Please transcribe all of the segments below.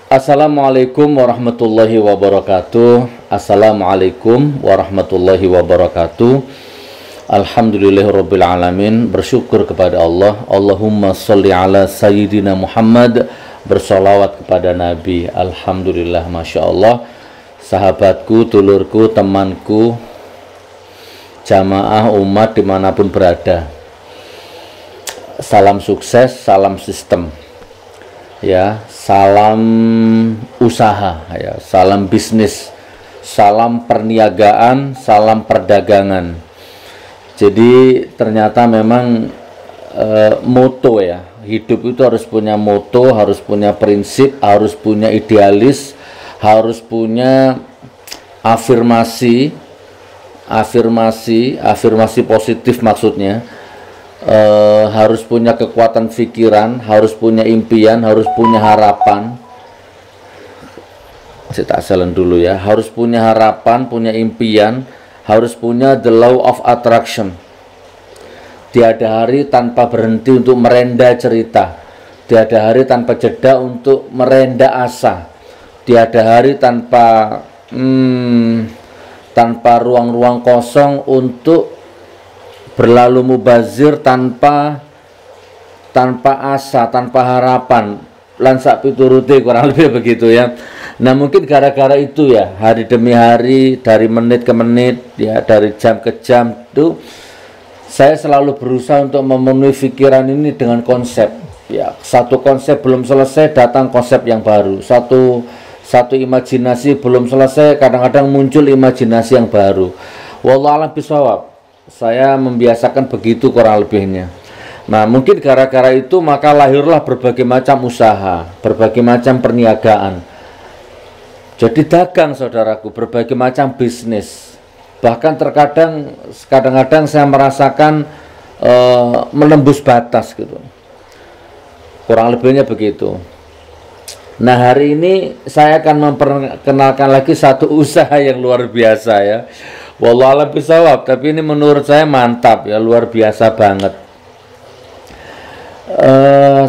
Assalamualaikum warahmatullahi wabarakatuh. Assalamualaikum warahmatullahi wabarakatuh. Alhamdulillahirabbil alamin. Bersyukur kepada Allah. Allahumma sholli ala sayyidina Muhammad. Bersolawat kepada Nabi. Alhamdulillah, masya Allah. Sahabatku, dulurku, temanku, jamaah umat dimanapun berada, salam sukses, salam sistem, ya, salam usaha, ya, salam bisnis, salam perniagaan, salam perdagangan. Jadi ternyata memang moto, ya, hidup itu harus punya moto, harus punya prinsip, harus punya idealis, harus punya afirmasi positif maksudnya. Harus punya kekuatan pikiran, harus punya impian, harus punya harapan. Saya tak salah dulu, ya. Harus punya harapan, punya impian, harus punya the law of attraction. Tiada hari tanpa berhenti untuk merenda cerita, tiada hari tanpa jeda untuk merenda asa, tiada hari tanpa ruang-ruang kosong untuk berlalu mubazir tanpa asa, tanpa harapan. Lansak piturute, kurang lebih begitu, ya. Nah, mungkin gara-gara itu, ya, hari demi hari, dari menit ke menit, ya, dari jam ke jam, itu saya selalu berusaha untuk memenuhi pikiran ini dengan konsep, ya. Satu konsep belum selesai, datang konsep yang baru. Satu imajinasi belum selesai, kadang-kadang muncul imajinasi yang baru. Wallahu a'lam bishawab. Saya membiasakan begitu kurang lebihnya. Nah, mungkin gara-gara itu maka lahirlah berbagai macam usaha, berbagai macam perniagaan. Jadi dagang, saudaraku, berbagai macam bisnis. Bahkan kadang-kadang saya merasakan menembus batas gitu. Kurang lebihnya begitu. Nah, hari ini saya akan memperkenalkan lagi satu usaha yang luar biasa, ya. Wallahu a'lam bishawab, tapi ini menurut saya mantap, ya, luar biasa banget.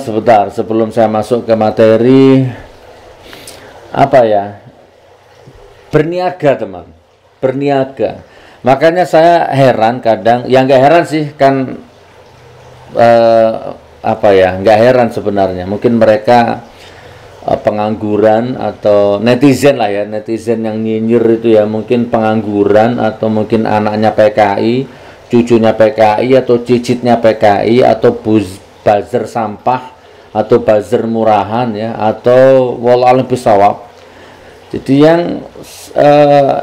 Sebentar, sebelum saya masuk ke materi, apa ya? Berniaga, teman. Berniaga. Makanya saya heran kadang, yang nggak heran sih kan, nggak heran sebenarnya. Mungkin mereka pengangguran atau netizen lah, ya, netizen yang nyinyir itu, ya, mungkin pengangguran atau mungkin anaknya PKI, cucunya PKI atau cicitnya PKI atau buzzer sampah atau buzzer murahan, ya, atau wallahu a'lam. Jadi yang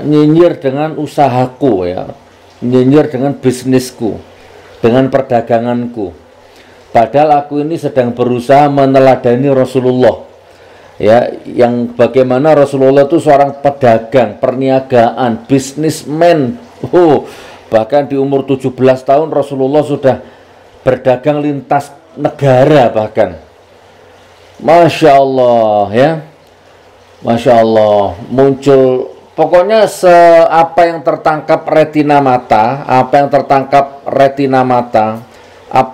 nyinyir dengan usahaku, ya, nyinyir dengan bisnisku, dengan perdaganganku. Padahal aku ini sedang berusaha meneladani Rasulullah, ya, yang bagaimana Rasulullah itu seorang pedagang, perniagaan, bisnismen. Bahkan di umur 17 tahun Rasulullah sudah berdagang lintas negara bahkan. Masya Allah, ya. Masya Allah, muncul pokoknya apa yang tertangkap retina mata, apa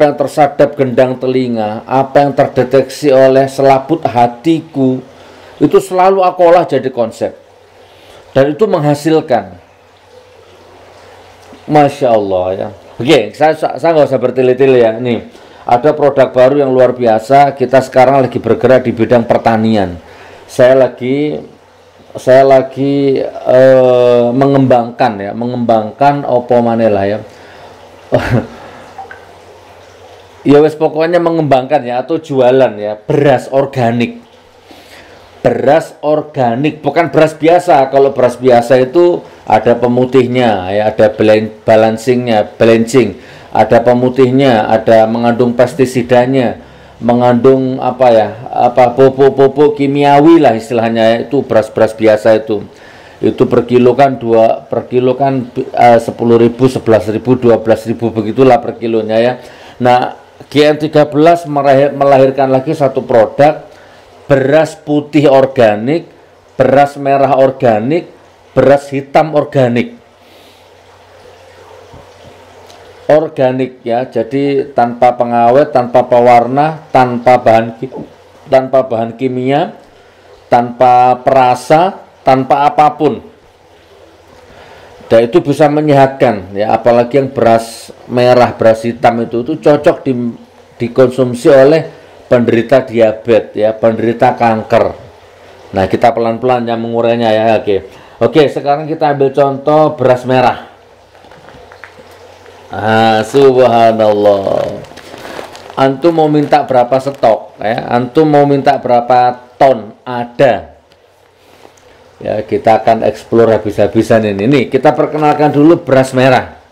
yang tersadap gendang telinga, apa yang terdeteksi oleh selaput hatiku, itu selalu aku olah jadi konsep. Dan itu menghasilkan. Masya Allah, ya. Oke, saya nggak usah bertele-tele, ya. Nih, ada produk baru yang luar biasa. Kita sekarang lagi bergerak di bidang pertanian. Saya lagi mengembangkan opo manela, ya. Ya wes, pokoknya mengembangkan, ya, atau jualan, ya, beras organik. Beras organik, bukan beras biasa. Kalau beras biasa itu ada pemutihnya, ya, ada balancing, ada pemutihnya, ada mengandung pestisidanya, mengandung pupuk kimiawi lah istilahnya. Itu beras-beras biasa itu per kilo kan 10.000, 11.000, 12.000 begitulah per kilonya, ya. Nah, GM13 melahirkan lagi satu produk beras putih organik, beras merah organik, beras hitam organik. Organik, ya, jadi tanpa pengawet, tanpa pewarna, tanpa bahan tanpa bahan kimia, tanpa perasa, tanpa apapun. Dan itu bisa menyehatkan ya, apalagi yang beras merah, beras hitam itu cocok dikonsumsi oleh penderita diabetes ya, penderita kanker. Nah, kita pelan-pelan yang mengurainya ya. Oke, sekarang kita ambil contoh beras merah. Subhanallah. Antum mau minta berapa stok ya? Antum mau minta berapa ton? Ada. Ya, kita akan eksplor habis-habisan ini. Nih, kita perkenalkan dulu beras merah.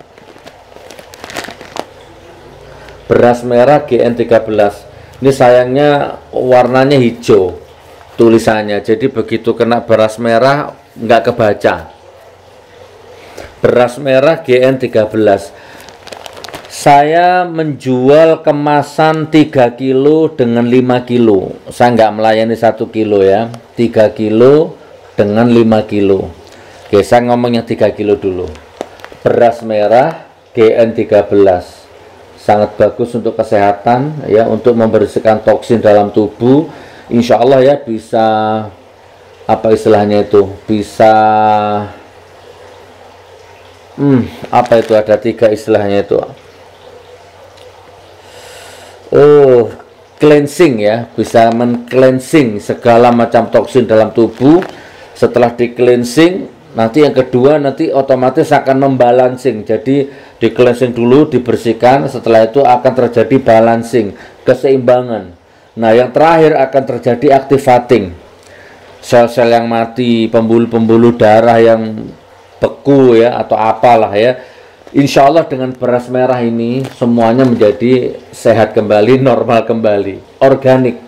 Beras merah GN13. Ini sayangnya warnanya hijau tulisannya. Jadi begitu kena beras merah nggak kebaca. Beras merah GN13. Saya menjual kemasan 3 kilo dengan 5 kilo. Saya nggak melayani 1 kilo ya. 3 kilo dengan 5 kilo. Oke, saya ngomong yang 3 kilo dulu. Beras merah GN13. Sangat bagus untuk kesehatan ya, untuk membersihkan toksin dalam tubuh. Insya Allah ya, bisa apa istilahnya itu, bisa apa itu, ada 3 istilahnya itu. Cleansing ya, bisa men-cleansing segala macam toksin dalam tubuh. Setelah di cleansing, nanti yang kedua nanti otomatis akan membalancing. Jadi di cleansing dulu, dibersihkan, setelah itu akan terjadi balancing, keseimbangan. Nah, yang terakhir akan terjadi activating. Sel-sel yang mati, pembuluh-pembuluh darah yang beku ya, atau apalah ya. Insya Allah dengan beras merah ini semuanya menjadi sehat kembali, normal kembali, organik.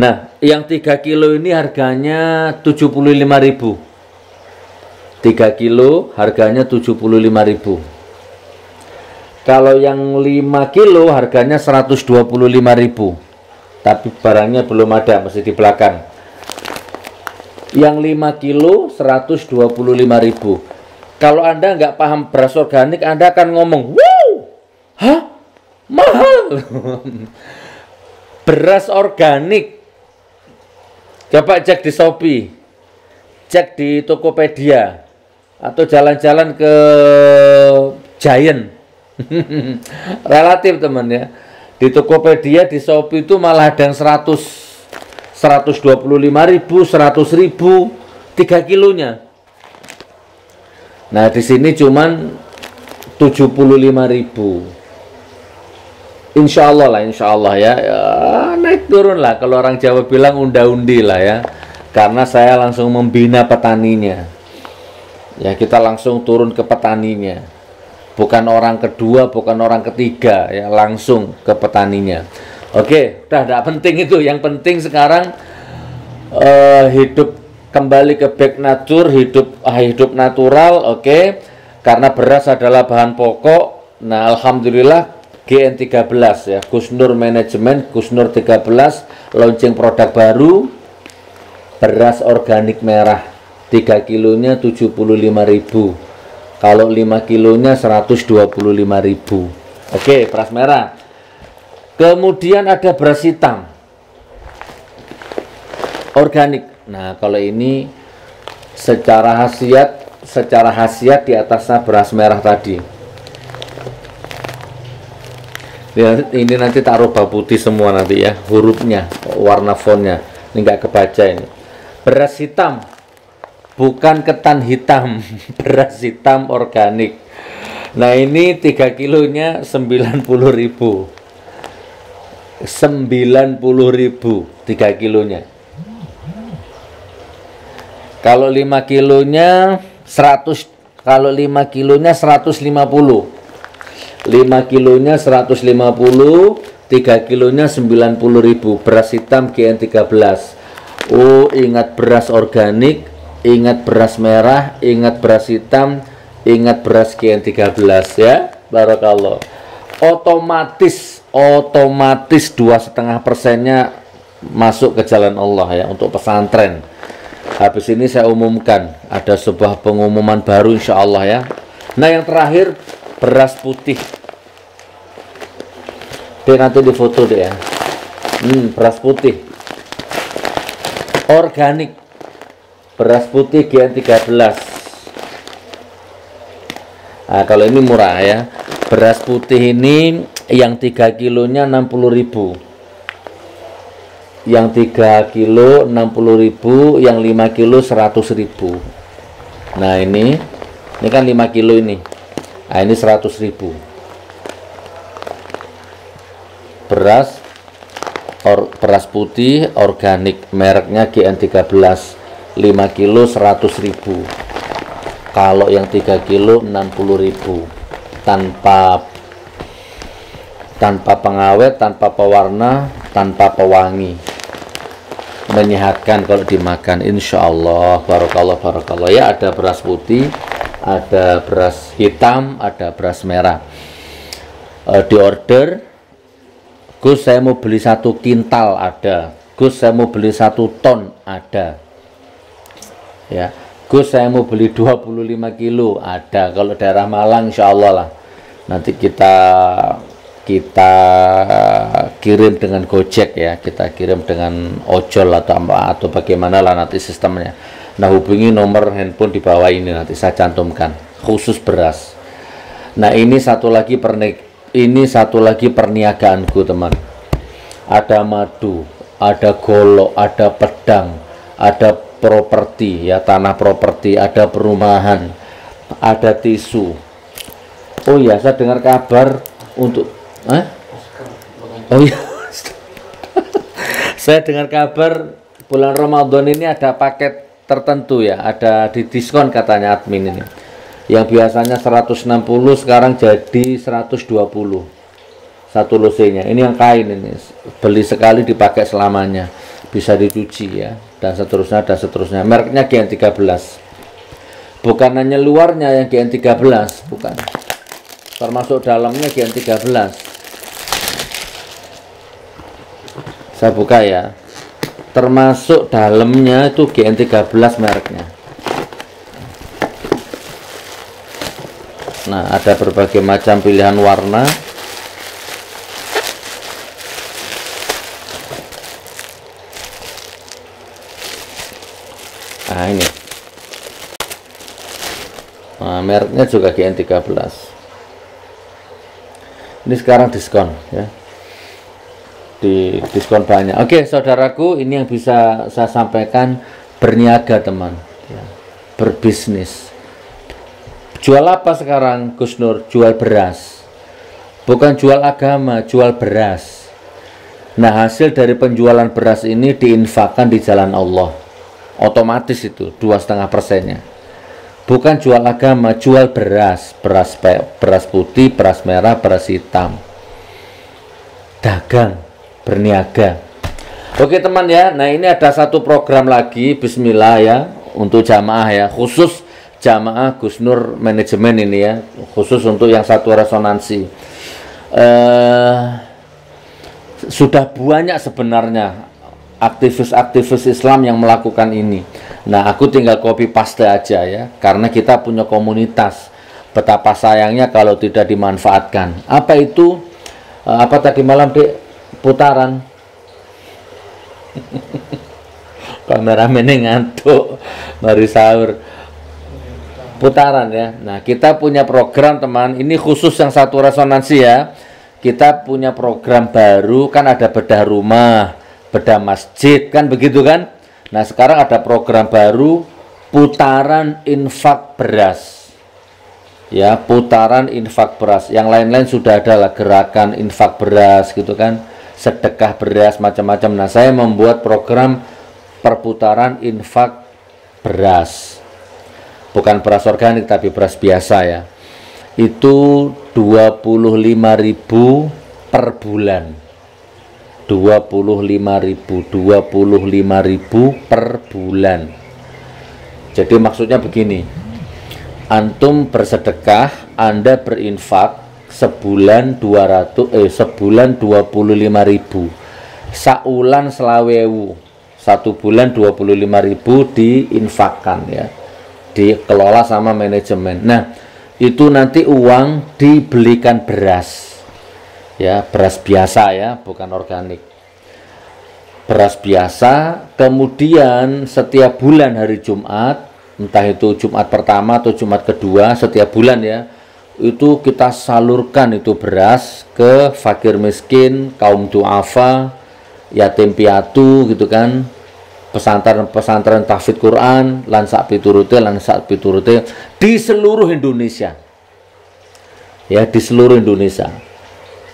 Nah, yang 3 kilo ini harganya 75.000. 3 kilo harganya 75.000. Kalau yang 5 kilo harganya 125.000. Tapi barangnya belum ada, masih di belakang. Yang 5 kilo 125.000. Kalau Anda nggak paham beras organik, Anda akan ngomong, wow, hah, mahal. Beras organik, coba cek di Shopee, cek di Tokopedia, atau jalan-jalan ke Giant. Relatif teman ya. Di Tokopedia, di Shopee itu malah ada yang 125.000, 100.000, 3 kilonya. Nah, di sini cuman 75.000. Insya Allah lah, insya Allah ya, naik turun lah. Kalau orang Jawa bilang unda-undi lah ya. Karena saya langsung membina petaninya. Ya, kita langsung turun ke petaninya. Bukan orang kedua, bukan orang ketiga ya, langsung ke petaninya. Oke, udah tidak penting itu. Yang penting sekarang hidup kembali ke back nature, hidup natural. Oke, karena beras adalah bahan pokok. Nah, alhamdulillah GN13 ya, Gusnur Management, Gusnur 13 launching produk baru, beras organik merah. 3 kilonya 75.000. Kalau 5 kilonya 125.000. Oke, beras merah. Kemudian ada beras hitam organik. Nah, kalau ini secara khasiat di atasnya beras merah tadi. Ini nanti taruh bawah putih semua nanti ya, hurufnya, warna fontnya. Ini nggak kebaca ini. Beras hitam, bukan ketan hitam. Beras hitam organik. Nah, ini 3 kilonya 90.000. 90.000 3 kilonya. Kalau 5 kilonya 100, kalau 5 kilonya 150. 5 kilonya 150, 3 kilonya 90.000. Beras hitam GN13. Oh, ingat beras organik, ingat beras merah, ingat beras hitam, ingat beras GN13 ya. Barakallah. Otomatis 2,5%-nya masuk ke jalan Allah ya, untuk pesantren. Habis ini saya umumkan, ada sebuah pengumuman baru insya Allah ya. Nah, yang terakhir beras putih. Nanti di foto deh ya. Beras putih. Organik, beras putih GN13. Nah, kalau ini murah ya. Beras putih ini yang 3 kilonya 60.000. Yang 3 kilo 60.000, yang 5 kilo 100.000. Nah, ini kan 5 kilo ini. Nah, ini 100.000. Beras putih organik, mereknya GN13, 5 kilo 100.000. Kalau yang 3 kilo 60.000. Tanpa pengawet, tanpa pewarna, tanpa pewangi, menyehatkan kalau dimakan, insya Allah. Barakallah ya. Ada beras putih, ada beras hitam, ada beras merah. Di order, Gus saya mau beli 1 kintal, ada. Gus saya mau beli 1 ton, ada ya. Gus saya mau beli 25 kilo, ada. Kalau daerah Malang insya Allah lah, nanti kita kirim dengan Gojek ya, kita kirim dengan ojol atau bagaimana lah nanti sistemnya. Nah, hubungi nomor handphone di bawah ini, nanti saya cantumkan khusus beras. Nah, ini satu lagi perniagaanku teman. Ada madu, ada golok, ada pedang, ada properti ya, tanah properti, ada perumahan, ada tisu. Oh ya, saya dengar kabar untuk oh iya saya dengar kabar bulan Ramadan ini ada paket tertentu ya, ada di diskon katanya admin ini. Yang biasanya 160 sekarang jadi 120 satu losenya. Ini yang kain ini, beli sekali dipakai selamanya, bisa dicuci ya, dan seterusnya. Mereknya GN13, bukan hanya luarnya yang GN13, bukan, termasuk dalamnya GN13. Saya buka ya, termasuk dalamnya itu GN13 mereknya. Nah, ada berbagai macam pilihan warna. Nah, ini. Nah, mereknya juga GN13. Ini sekarang diskon ya. Di diskon banyak. Oke, saudaraku, ini yang bisa saya sampaikan. Berniaga teman ya. Berbisnis. Jual apa sekarang Gus Nur? Jual beras. Bukan jual agama, jual beras. Nah, hasil dari penjualan beras ini diinfakkan di jalan Allah. Otomatis itu 2,5%-nya. Bukan jual agama, jual beras. Beras putih, beras merah, beras hitam. Dagang, berniaga. Oke teman ya. Nah, ini ada satu program lagi, bismillah ya, untuk jamaah ya, khusus jamaah Gus Nur manajemen ini ya, khusus untuk yang satu resonansi. Sudah banyak sebenarnya aktivis-aktivis Islam yang melakukan ini. Nah, aku tinggal copy paste aja ya, karena kita punya komunitas. Betapa sayangnya kalau tidak dimanfaatkan. Apa itu? Apa tadi malam Dek? Putaran. Kameramennya ngantuk, mari sahur. Putaran ya. Nah, kita punya program teman. Ini khusus yang satu resonansi ya. Kita punya program baru, kan ada bedah rumah, bedah masjid, kan begitu kan? Nah, sekarang ada program baru, putaran infak beras. Ya, putaran infak beras. Yang lain-lain sudah ada lah, gerakan infak beras gitu kan, sedekah beras, macam-macam. Nah, saya membuat program perputaran infak beras. Bukan beras organik tapi beras biasa ya. Itu 25.000 per bulan. 25.000 per bulan. Jadi maksudnya begini, antum bersedekah, Anda berinfak sebulan 25.000, saulan selawewu, 1 bulan 25.000 diinfakkan ya, dikelola sama manajemen. Nah, itu nanti uang dibelikan beras ya, beras biasa ya, bukan organik. beras biasa. Kemudian setiap bulan hari Jumat, entah itu Jumat pertama atau Jumat kedua setiap bulan ya, itu kita salurkan itu beras ke fakir miskin, kaum duafa, yatim piatu gitu kan, pesantren-pesantren tahfidz Quran, lan sak piturute di seluruh Indonesia. Ya, di seluruh Indonesia.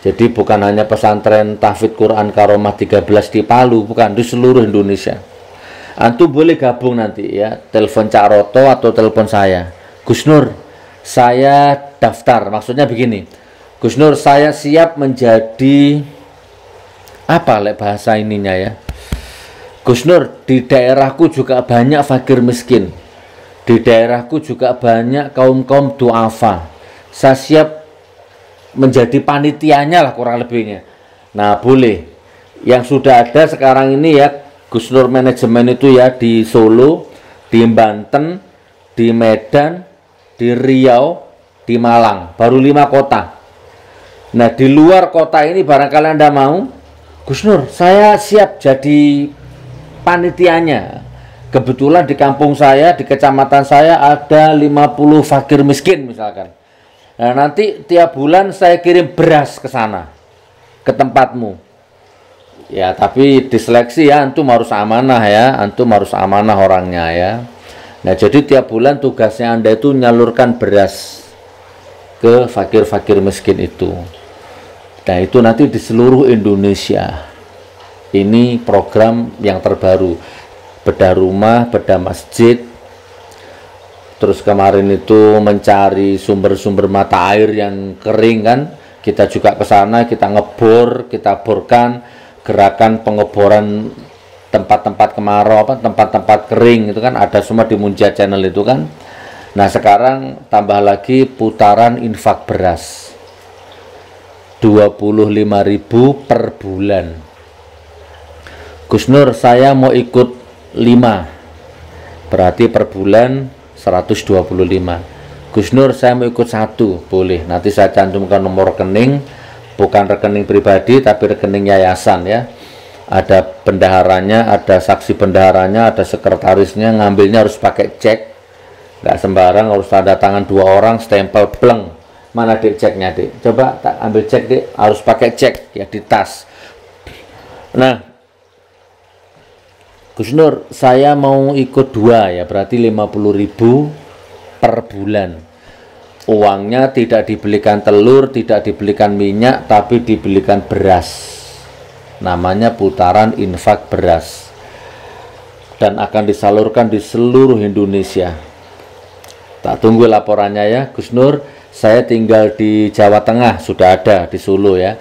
Jadi bukan hanya pesantren tahfidz Quran Karomah 13 di Palu, bukan, di seluruh Indonesia. Antum boleh gabung nanti ya, telepon Cak Roto atau telepon saya. Gus Nur, saya daftar, maksudnya begini. Gus Nur, saya siap menjadi apa bahasa ininya ya. Gus Nur, di daerahku juga banyak fakir miskin. Di daerahku juga banyak kaum-kaum duafa. Saya siap menjadi panitianya lah kurang lebihnya. Nah, boleh. Yang sudah ada sekarang ini ya, Gus Nur manajemen itu ya, di Solo, di Banten, di Medan, di Riau, di Malang. Baru 5 kota. Nah, di luar kota ini barangkali Anda mau, Gus Nur, saya siap jadi panitianya. Kebetulan di kampung saya, di kecamatan saya ada 50 fakir miskin misalkan. Nah, nanti tiap bulan saya kirim beras ke sana, ke tempatmu. Ya, tapi diseleksi ya, antum harus amanah ya, antum harus amanah orangnya ya. Nah, jadi tiap bulan tugasnya Anda itu nyalurkan beras ke fakir-fakir miskin itu. Nah, itu nanti di seluruh Indonesia. Ini program yang terbaru, bedah rumah, bedah masjid. Terus kemarin itu mencari sumber-sumber mata air yang kering kan, kita juga ke sana, kita ngebor, kita borkan, gerakan pengeboran tempat-tempat kemarau, tempat-tempat kering itu kan ada semua di Munjia Channel itu kan. Nah, sekarang tambah lagi putaran infak beras 25.000 per bulan. Gus Nur, saya mau ikut 5, berarti per bulan 125. Gus Nur, saya mau ikut 1, boleh. Nanti saya cantumkan nomor rekening, bukan rekening pribadi tapi rekening yayasan ya. Ada bendaharanya, ada saksi bendaharanya, ada sekretarisnya. Ngambilnya harus pakai cek, nggak sembarang, harus tanda tangan 2 orang, stempel pleng. Mana dek ceknya dek? Coba tak ambil cek dek, harus pakai cek ya, di tas. Nah, Gus Nur, saya mau ikut 2 ya, berarti 50.000 per bulan. Uangnya tidak dibelikan telur, tidak dibelikan minyak, tapi dibelikan beras. Namanya putaran infak beras. Dan akan disalurkan di seluruh Indonesia. Tak tunggu laporannya ya, Gus Nur, saya tinggal di Jawa Tengah, sudah ada di Solo ya.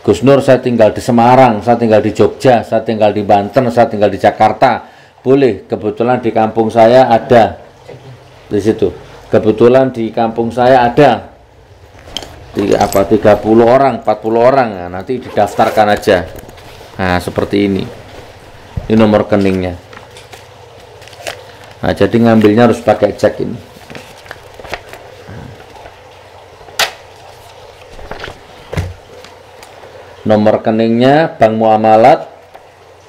Gus Nur, saya tinggal di Semarang, saya tinggal di Jogja, saya tinggal di Banten, saya tinggal di Jakarta. Boleh, kebetulan di kampung saya ada di situ. Kebetulan di kampung saya ada 30 orang, 40 orang. Nah, nanti didaftarkan aja. Nah, seperti ini. Ini nomor rekeningnya. Nah, jadi ngambilnya harus pakai cek ini. Nomor rekeningnya Bank Muamalat,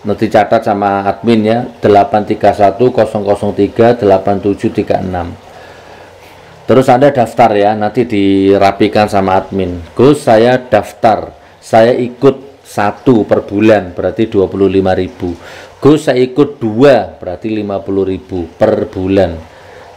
nanti catat sama admin ya, 83100387336. Terus Anda daftar ya, nanti dirapikan sama admin. Gus, saya daftar, saya ikut 1 per bulan, berarti 25.000. Gus, saya ikut 2, berarti 50.000 per bulan.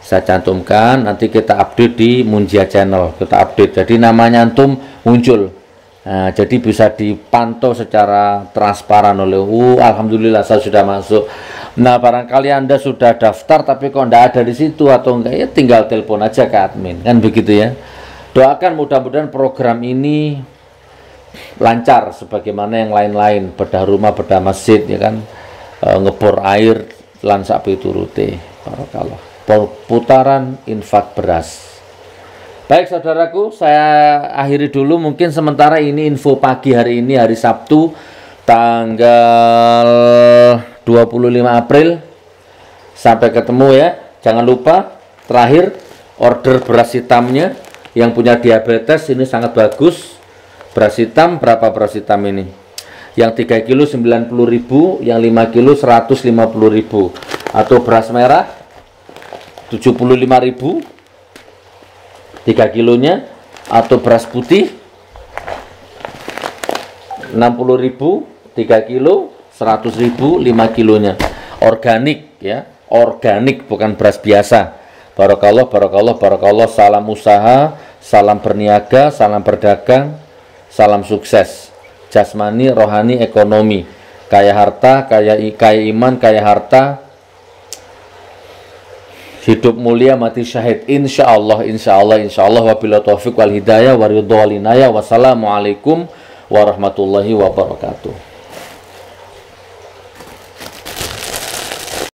Saya cantumkan, nanti kita update di Munjia Channel, kita update. Jadi namanya antum muncul. Nah, jadi bisa dipantau secara transparan oleh alhamdulillah saya sudah masuk. Nah, barangkali Anda sudah daftar tapi kok enggak ada di situ atau enggak, ya tinggal telepon aja ke admin, kan begitu ya. Doakan mudah-mudahan program ini lancar sebagaimana yang lain-lain, bedah rumah, bedah masjid ya kan, ngebor air lan sak piturute. Barakallah. Putaran infak beras. Baik saudaraku, saya akhiri dulu mungkin sementara ini info pagi hari ini, hari Sabtu tanggal 25 April. Sampai ketemu ya. Jangan lupa terakhir order beras hitamnya, yang punya diabetes ini sangat bagus. Beras hitam, berapa beras hitam ini? yang 3 kilo 90.000, yang 5 kilo 150.000. Atau beras merah 75.000 3 kilonya, atau beras putih 60.000 3 kilo, 100.000 5 kilonya. Organik ya, organik, bukan beras biasa. Barakallah, barakallah, barakallah. Salam usaha, salam berniaga, salam berdagang, salam sukses jasmani, rohani, ekonomi, kaya harta, kaya iman, kaya harta, hidup mulia, mati syahid, insyaallah, insyaallah, insyaallah. Wabillahi taufiq wal hidayah wa ridha wal inayah. Wassalamualaikum warahmatullahi wabarakatuh.